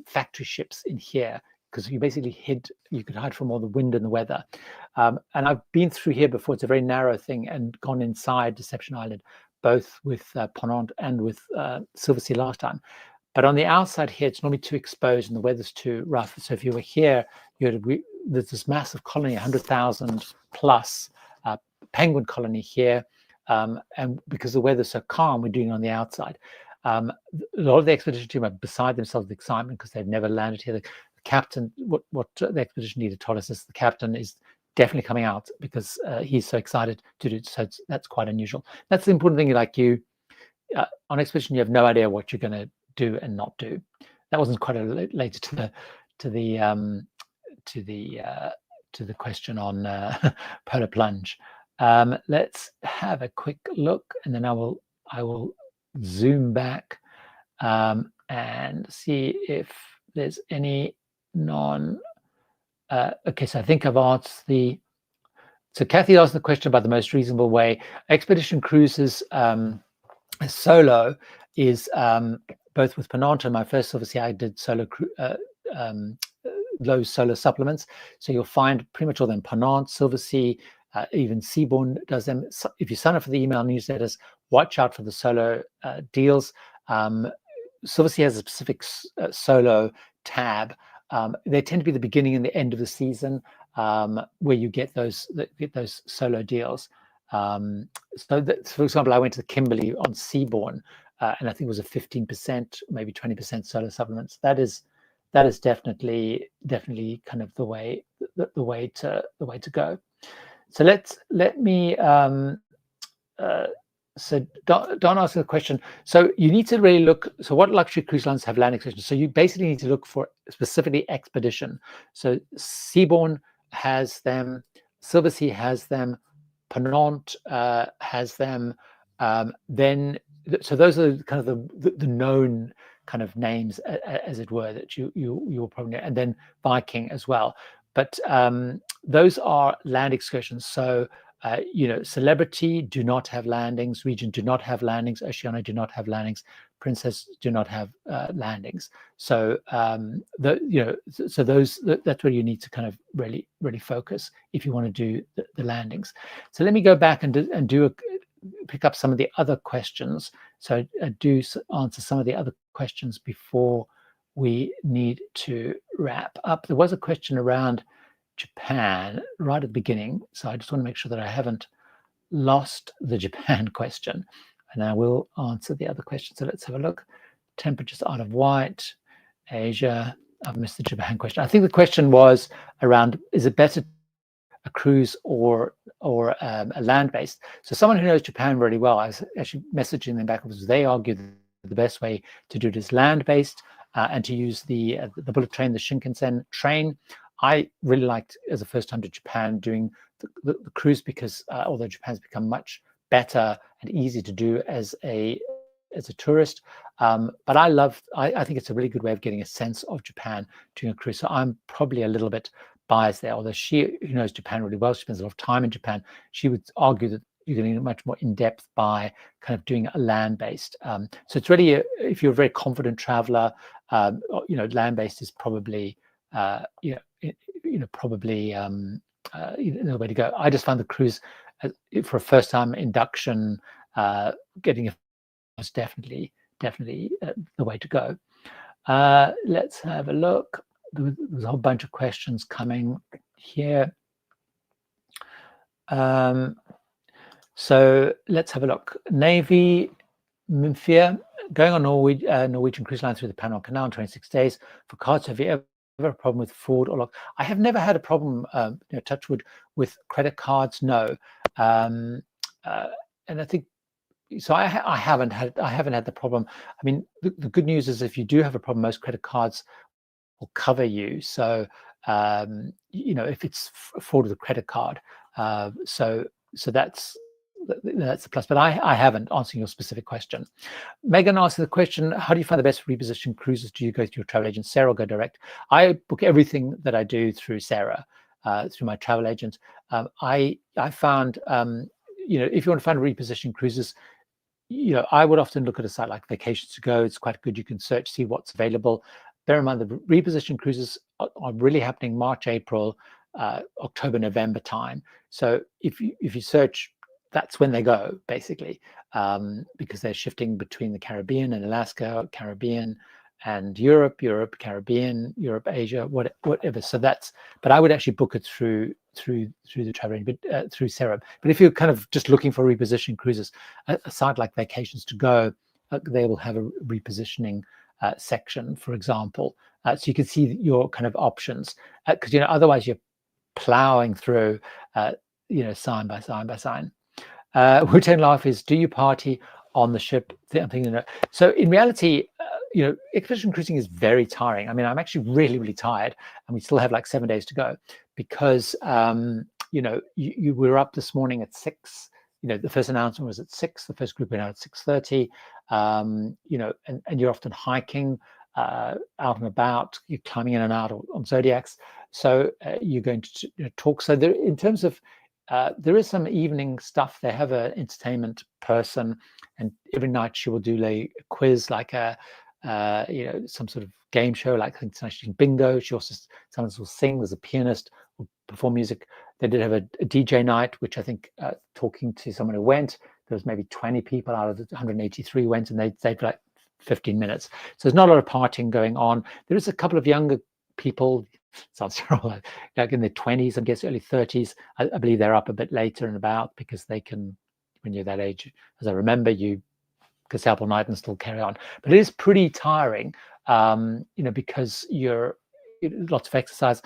factory ships in here, because you basically you could hide from all the wind and the weather. And I've been through here before. It's a very narrow thing, and gone inside Deception Island. both with Ponant and with Silversea last time. But on the outside here, it's normally too exposed and the weather's too rough. So if you were here, there's this massive colony, 100,000 plus penguin colony here. And because the weather's so calm, we're doing it on the outside. A lot of the expedition team are beside themselves with excitement because they've never landed here. The captain, what the expedition leader told us is the captain is definitely coming out because he's so excited to do it. So that's quite unusual. That's the important thing. Like on expedition, you have no idea what you're going to do and not do. That wasn't quite related to the question on polar plunge. Let's have a quick look, and then I will zoom back and see if there's any okay, so I think I've answered so Kathy asked the question about the most reasonable way. Expedition cruises solo is both with Ponant and my first, obviously I did solo low solo supplements. So you'll find pretty much all them, Ponant, Silversea, even Seabourn does them. So if you sign up for the email newsletters, watch out for the solo deals. Silversea has a specific solo tab. They tend to be the beginning and the end of the season where you get those solo deals. So that, for example, I went to the Kimberley on Seabourn, and I think it was a 15%, maybe 20% solo supplements. That is definitely kind of the way to go. So let me. So Don asked a question. So you need to really look. So what luxury cruise lines have land excursions? So you basically need to look for specifically expedition. So Seabourn has them, Silversea has them, Ponant has them. Then so those are kind of the known kind of names, as it were, that you will probably know, and then Viking as well. But those are land excursions. So Celebrity do not have landings, Regent do not have landings, Oceania do not have landings, Princess do not have landings. So so that's where you need to kind of really focus if you want to do the landings. So let me go back and pick up some of the other questions. So I do answer some of the other questions before we need to wrap up. There was a question around Japan right at the beginning, so I just want to make sure that I haven't lost the Japan question, and I will answer the other questions. So let's have a look. Temperatures out of white, Asia. I've missed the Japan question. I think the question was around, is it better a cruise or a land-based? So someone who knows Japan really well, I was actually messaging them back, because they argue that the best way to do it is land-based and to use the bullet train, the Shinkansen train. I really liked, as a first time to Japan, doing the cruise, because although Japan's become much better and easy to do as a tourist, but I think it's a really good way of getting a sense of Japan doing a cruise. So I'm probably a little bit biased there, although she, who knows Japan really well, she spends a lot of time in Japan, she would argue that you're getting much more in-depth by kind of doing a land-based. So it's really, if you're a very confident traveler, land-based is probably probably the way to go. I just found the cruise for a first-time induction, getting was definitely the way to go. Let's have a look. There's a whole bunch of questions coming here. So let's have a look. Navy Mimfia, going on Norwegian cruise line through the Panama Canal in 26 days. For cards, have you ever a problem with fraud or lock? I have never had a problem, touch wood, with credit cards. No, and I think so. I haven't had the problem. I mean, the good news is if you do have a problem, most credit cards will cover you. So if it's fraud with a credit card, so that's the plus. But I haven't, answering your specific question. Megan asked the question, how do you find the best reposition cruises? Do you go through your travel agent, Sarah, or go direct? I book everything that I do through Sarah, through my travel agent. I found, if you want to find reposition cruises, I would often look at a site like Vacations to Go. It's quite good. You can search, see what's available. Bear in mind, the reposition cruises are really happening March, April, October, November time. So if you search, that's when they go, basically. because they're shifting between the Caribbean and Alaska, Caribbean and Europe, Caribbean, Europe, Asia, whatever. So that's, but I would actually book it through the travel, but through Sarah. But if you're kind of just looking for repositioning cruises, a site like Vacations to Go, they will have a repositioning section, for example, so you can see your kind of options, because otherwise you're plowing through, sign by sign by sign. Wu-Tang Laugh is, do you party on the ship? I'm thinking, so in reality, expedition cruising is very tiring. I mean, I'm actually really, really tired, and we still have like 7 days to go, because you were up this morning at 6. The first announcement was at 6. The first group went out at 6:30. And you're often hiking out and about. You're climbing in and out on zodiacs. So you're going to talk. So there, in terms of, there is some evening stuff. They have an entertainment person, and every night she will do a quiz, like some sort of game show, like international bingo. She also, someone will sing. There's a pianist will perform music. They did have a DJ night, which I think, talking to someone who went, there was maybe 20 people out of the 183 went, and they stayed for like 15 minutes. So there's not a lot of partying going on. There is a couple of younger people, sounds terrible, like in their 20s, I guess early 30s. I believe they're up a bit later and about, because they can, when you're that age, as I remember, you can stay up all night and still carry on. But it is pretty tiring, because you're lots of exercise,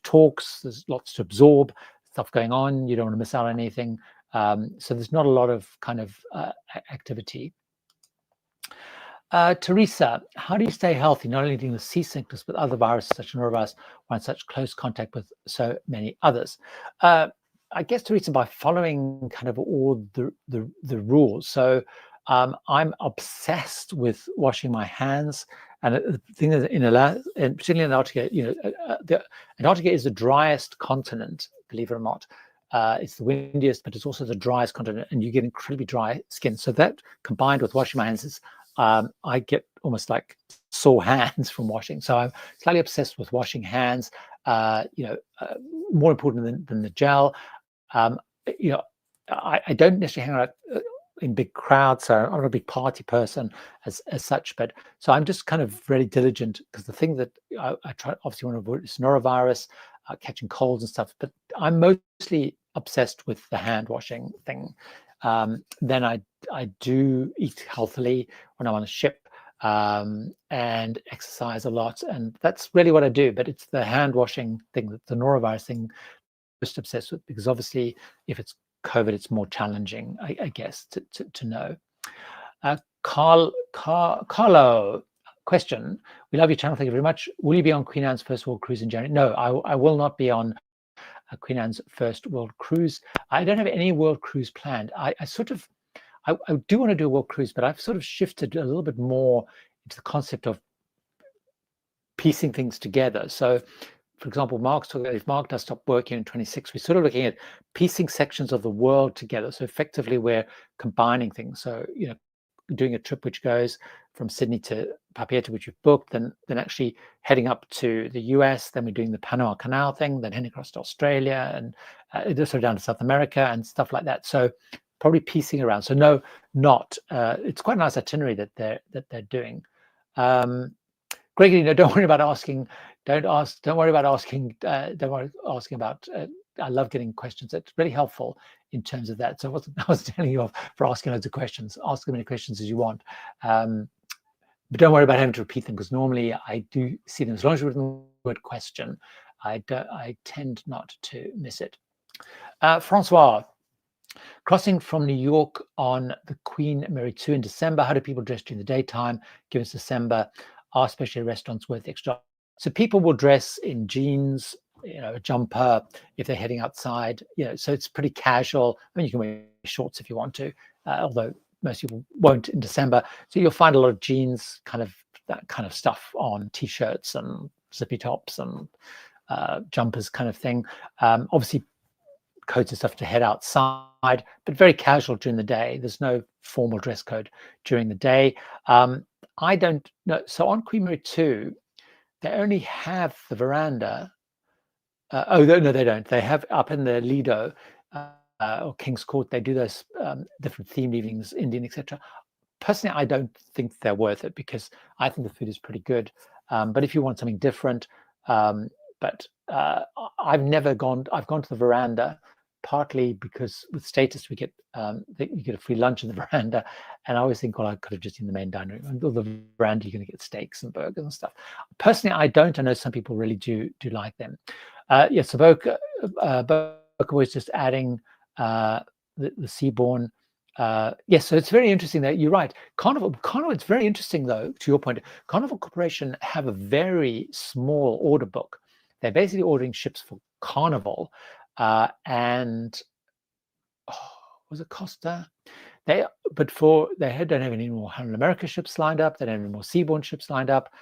talks, there's lots to absorb, stuff going on, you don't want to miss out on anything. So there's not a lot of kind of activity. Teresa, how do you stay healthy, not only dealing with seasickness, but other viruses such as norovirus, or in such close contact with so many others? I guess, Teresa, by following kind of all the rules. So I'm obsessed with washing my hands. And the thing is, and particularly in Antarctica, Antarctica is the driest continent, believe it or not. It's the windiest, but it's also the driest continent, and you get incredibly dry skin. So that, combined with washing my hands, is I get almost like sore hands from washing. So I'm slightly obsessed with washing hands. More important than the gel. I don't necessarily hang out in big crowds, so I'm not a big party person as such. But so I'm just kind of really diligent, because the thing that I try, obviously want to avoid, is norovirus, catching colds and stuff. But I'm mostly obsessed with the hand washing thing. Then I do eat healthily when I'm on a ship, and exercise a lot, and that's really what I do. But it's the hand washing thing, the norovirus thing, I'm most obsessed with, because obviously if it's COVID, it's more challenging, I guess, to know. Carlo, question. We love your channel. Thank you very much. Will you be on Queen Anne's First World Cruise in January? No, I will not be on Queen Anne's First World Cruise. I don't have any world cruise planned. I do want to do a world cruise, but I've sort of shifted a little bit more into the concept of piecing things together. So, for example, Mark's talking about, if Mark does stop working in 26, we're sort of looking at piecing sections of the world together. So effectively, we're combining things. So, doing a trip which goes from Sydney to Papeete, which we've booked, then actually heading up to the US, then we're doing the Panama Canal thing, then heading across to Australia, and sort of down to South America and stuff like that. So probably piecing around. So no, not. It's quite a nice itinerary that they're doing. Gregory, don't worry about asking. Don't worry about asking. Don't worry asking about. I love getting questions. It's really helpful in terms of that. So I wasn't telling you off for asking loads of questions. Ask as many questions as you want. But don't worry about having to repeat them, because normally I do see them. As long as you've written the word question, I tend not to miss it. Francois, crossing from New York on the Queen Mary 2 in December, how do people dress during the daytime, given it's December? Are especially restaurants worth extra? So people will dress in jeans, a jumper if they're heading outside, so it's pretty casual. I mean, you can wear shorts if you want to, although most people won't in December. So you'll find a lot of jeans, that kind of stuff on, t-shirts and zippy tops and jumpers kind of thing. Obviously coats and stuff to head outside, but very casual during the day. There's no formal dress code during the day. I don't know. So on Queen Mary 2, they only have the veranda. Oh, no, they don't. They have up in the Lido. or King's Court. They do those different themed evenings, Indian, etc. Personally, I don't think they're worth it because I think the food is pretty good. But if you want something different, I've never gone. I've gone to the veranda, partly because with status we get you get a free lunch in the veranda, and I always think, well, I could have just eaten the main dining room. And the veranda, you're going to get steaks and burgers and stuff. Personally, I don't. I know some people really do like them. Yes, so Boca was just adding the seaborne. Yes, so it's very interesting that you're right. Carnival, it's very interesting though, to your point. Carnival Corporation have a very small order book. They're basically ordering ships for Carnival, and was it Costa? They don't have any more Handle America ships lined up. They don't have any more seaborne ships lined up.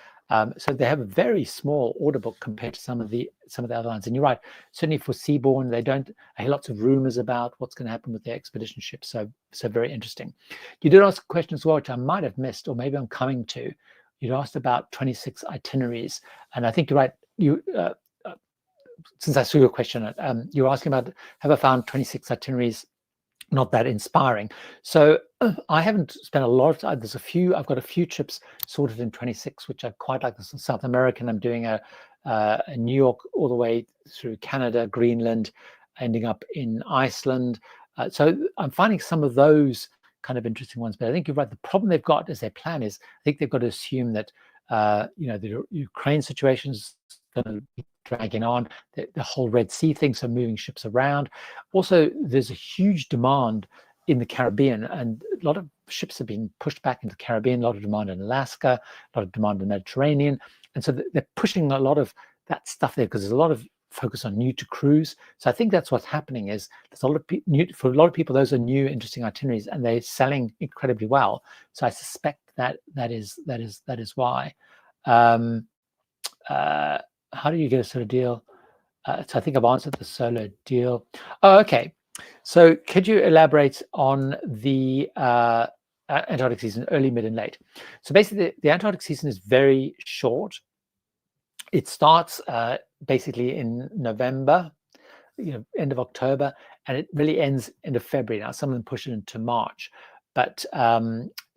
So they have a very small order book compared to some of the other lines. And you're right, certainly for seaborne, they don't. I hear lots of rumors about what's going to happen with the expedition ships. So very interesting. You did ask a question as well, which I might have missed, or maybe I'm coming to. You'd asked about 26 itineraries, and I think you're right. Since I saw your question, you're asking about, have I found 26 itineraries not that inspiring? So I haven't spent a lot of time. There's a few. I've got a few trips sorted in 26, which I quite like. This in South American. I'm doing a New York all the way through Canada, Greenland, ending up in Iceland. So I'm finding some of those kind of interesting ones. But I think you're right. The problem they've got as their plan is, I think they've got to assume that the Ukraine situation is going to be dragging on, the whole Red Sea thing, so moving ships around. Also, there's a huge demand in the Caribbean, and a lot of ships have been pushed back into the Caribbean, a lot of demand in Alaska, a lot of demand in the Mediterranean. And so they're pushing a lot of that stuff there because there's a lot of focus on new to cruise. So I think that's what's happening is there's a lot of for a lot of people, those are new, interesting itineraries, and they're selling incredibly well. So I suspect that is why. How do you get a solo deal? So I think I've answered the solo deal. Oh, okay. So could you elaborate on the Antarctic season, early, mid, and late? So basically, the Antarctic season is very short. It starts basically in November, end of October, and it really ends end of February. Now, some of them push it into March, but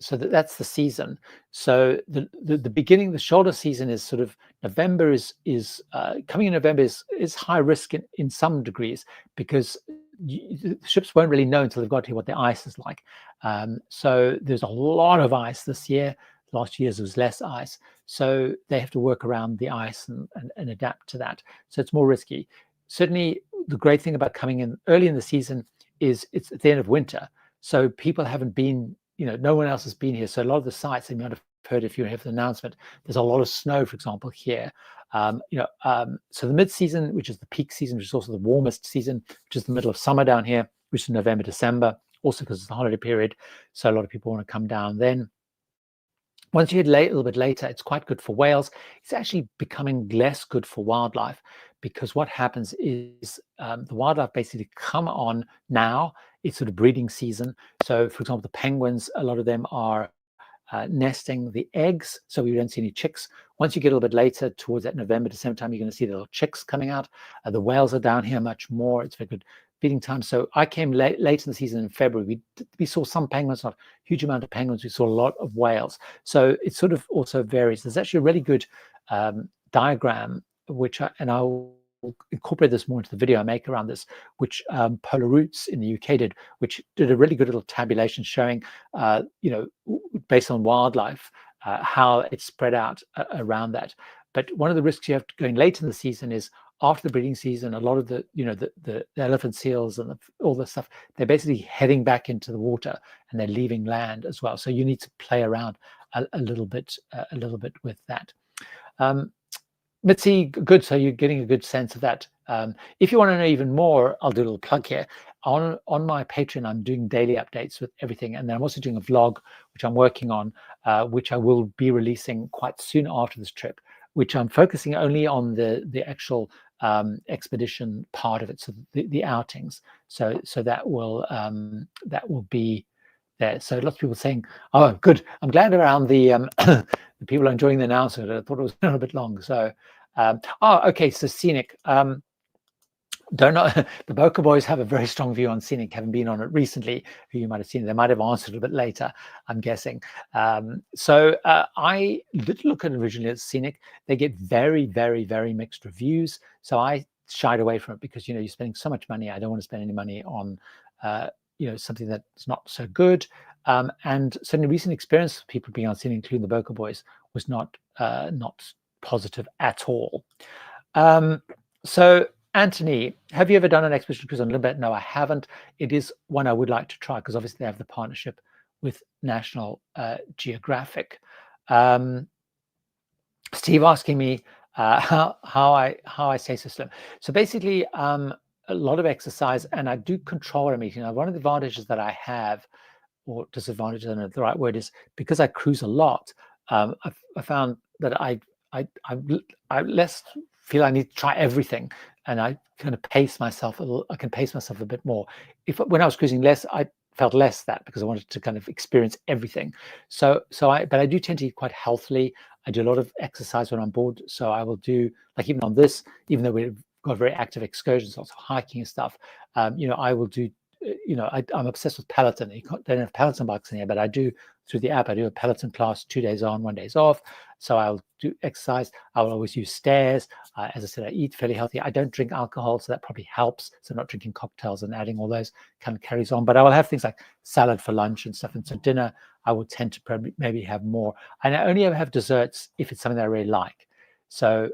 so that's the season. So the beginning, the shoulder season is sort of November is coming in November is high risk in some degrees because the ships won't really know until they've got here what the ice is like. So there's a lot of ice this year. Last year's was less ice, so they have to work around the ice and adapt to that. So it's more risky. Certainly, the great thing about coming in early in the season is it's at the end of winter. So people haven't been, no one else has been here. So a lot of the sites, you might have heard if you have the announcement, there's a lot of snow, for example, here. So the mid-season, which is the peak season, which is also the warmest season, which is the middle of summer down here, which is November, December, also because it's the holiday period. So a lot of people want to come down then. Once you get a little bit later, it's quite good for whales. It's actually becoming less good for wildlife because what happens is the wildlife basically come on now. It's sort of breeding season. So, for example, the penguins, a lot of them are nesting the eggs, so we don't see any chicks. Once you get a little bit later, towards that November, December time, you're going to see the little chicks coming out. The whales are down here much more. It's very good feeding time. So I came late in the season in February. We saw some penguins, not a huge amount of penguins. We saw a lot of whales. So it sort of also varies. There's actually a really good diagram, which I'll incorporate this more into the video I make around this, which Polar Roots in the UK did, which did a really good little tabulation showing, based on wildlife, how it's spread out around that. But one of the risks you have going late in the season is after the breeding season, a lot of the elephant seals and all this stuff, they're basically heading back into the water and they're leaving land as well. So you need to play around a little bit with that. Mitzi, good. So you're getting a good sense of that. If you want to know even more, I'll do a little plug here. On my Patreon, I'm doing daily updates with everything. And then I'm also doing a vlog, which I'm working on, which I will be releasing quite soon after this trip, which I'm focusing only on the actual expedition part of it, so the outings. So that will be there. So lots of people saying, "Oh, good! I'm glad around the the people are enjoying the announcement." I thought it was a little bit long. So, okay. So Scenic. don't know. The Boca Boys have a very strong view on Scenic, having been on it recently, who you might have seen. They might have answered a bit later, I'm guessing. I did look at originally at Scenic. They get very, very, very mixed reviews. So I shied away from it because, you're spending so much money. I don't want to spend any money on, something that's not so good. And certainly recent experience of people being on Scenic, including the Boca Boys, was not positive at all. So Anthony, have you ever done an expedition cruise on Lindblad? No, I haven't. It is one I would like to try because obviously they have the partnership with National Geographic. Steve asking me how I stay so slim. So basically, a lot of exercise, and I do control what I'm eating. Now, one of the advantages that I have, or disadvantages, I don't know if the right word is, because I cruise a lot. I found that I less feel I need to try everything, and I kind of pace myself a little. I can pace myself a bit more. When I was cruising less, I felt less that because I wanted to kind of experience everything. But I do tend to eat quite healthily. I do a lot of exercise when I'm board. So I will do, like, even on this, even though we've got very active excursions, also hiking and stuff, I will do, I'm obsessed with Peloton. You don't have Peloton bikes in here, but I do through the app. I do a Peloton class, 2 days on, 1 day off. So I'll do exercise. I will always use stairs. As I said, I eat fairly healthy. I don't drink alcohol, so that probably helps. So not drinking cocktails and adding all those kind of carries on. But I will have things like salad for lunch and stuff. And so dinner, I will tend to probably maybe have more. And I only ever have desserts if it's something that I really like. So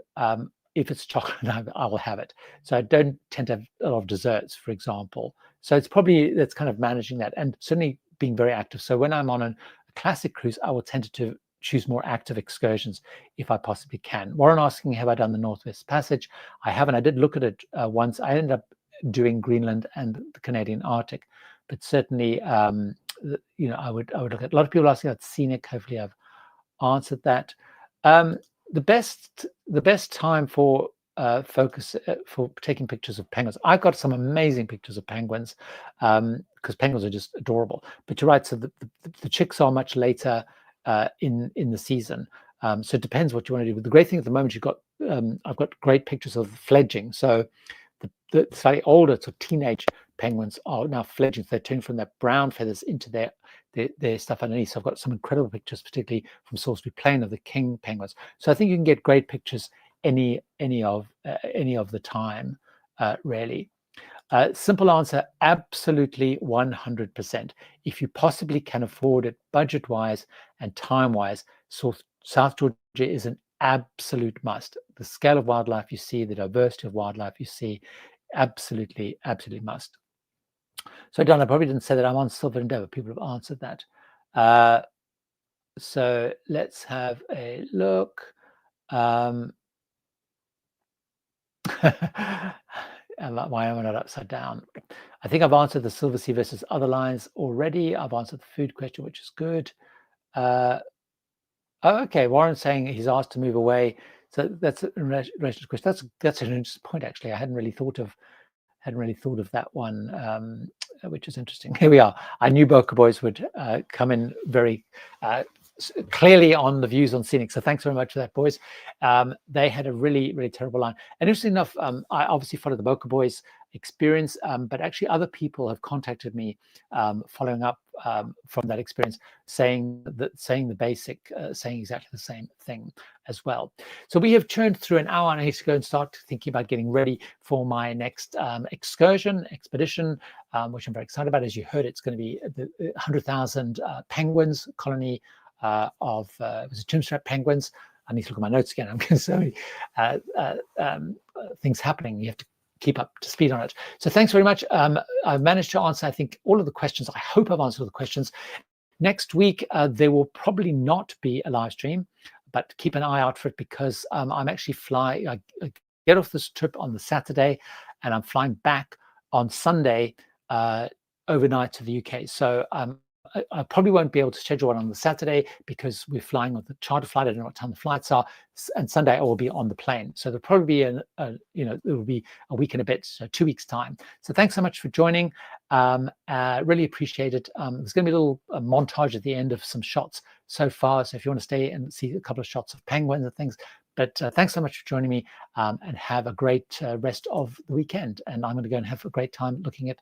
if it's chocolate, I will have it. So I don't tend to have a lot of desserts, for example. So that's kind of managing that, and certainly being very active. So when I'm on a classic cruise, I will tend to choose more active excursions if I possibly can. Warren asking, have I done the Northwest Passage? I haven't. I did look at it once. I ended up doing Greenland and the Canadian Arctic, but certainly, I would look at. A lot of people asking about Scenic. Hopefully, I've answered that. The best time for focus for taking pictures of penguins. I've got some amazing pictures of penguins because penguins are just adorable. But you're right. So the chicks are much later in the season. So it depends what you want to do. But the great thing at the moment, I've got great pictures of fledging. So the slightly older, so teenage penguins are now fledging. They're turning from their brown feathers into their stuff underneath. So I've got some incredible pictures, particularly from Salisbury Plain, of the king penguins. So I think you can get great pictures any of the time, really. Simple answer, absolutely 100%. If you possibly can afford it, budget-wise and time-wise, South Georgia is an absolute must. The scale of wildlife you see, the diversity of wildlife you see, absolutely must. So Don, I probably didn't say that I'm on Silver Endeavour. People have answered that. So let's have a look. Why am I not upside down? I think I've answered the Silversea versus other lines already. I've answered the food question, which is good. Okay, Warren's saying he's asked to move away. So that's a relation question. That's an interesting point, actually. I hadn't really thought of that one, which is interesting. Here we are. I knew Boca Boys would come in very clearly on the views on Scenic. So thanks very much for that, boys. They had a really terrible line. And interesting enough, I obviously followed the Boca Boys experience, but actually other people have contacted me following up from that experience, saying exactly the same thing as well. So we have churned through an hour, and I need to go and start thinking about getting ready for my next expedition, which I'm very excited about. As you heard, it's going to be the 100,000 penguins colony of it was chinstrap penguins. I need to look at my notes again. I'm getting so many things happening. You have to keep up to speed on it. So thanks very much. I've managed to answer, I think, all of the questions. I hope I've answered all the questions. Next week, there will probably not be a live stream, but keep an eye out for it because I'm actually flying. I get off this trip on the Saturday, and I'm flying back on Sunday overnight to the UK. So I probably won't be able to schedule one on the Saturday because we're flying with the charter flight. I don't know what time the flights are, and Sunday I will be on the plane. So there'll probably be it will be a week and a bit, so 2 weeks time. So thanks so much for joining. Really appreciate it. There's going to be a little montage at the end of some shots so far. So if you want to stay and see a couple of shots of penguins and things, But thanks so much for joining me, and have a great rest of the weekend. And I'm going to go and have a great time looking at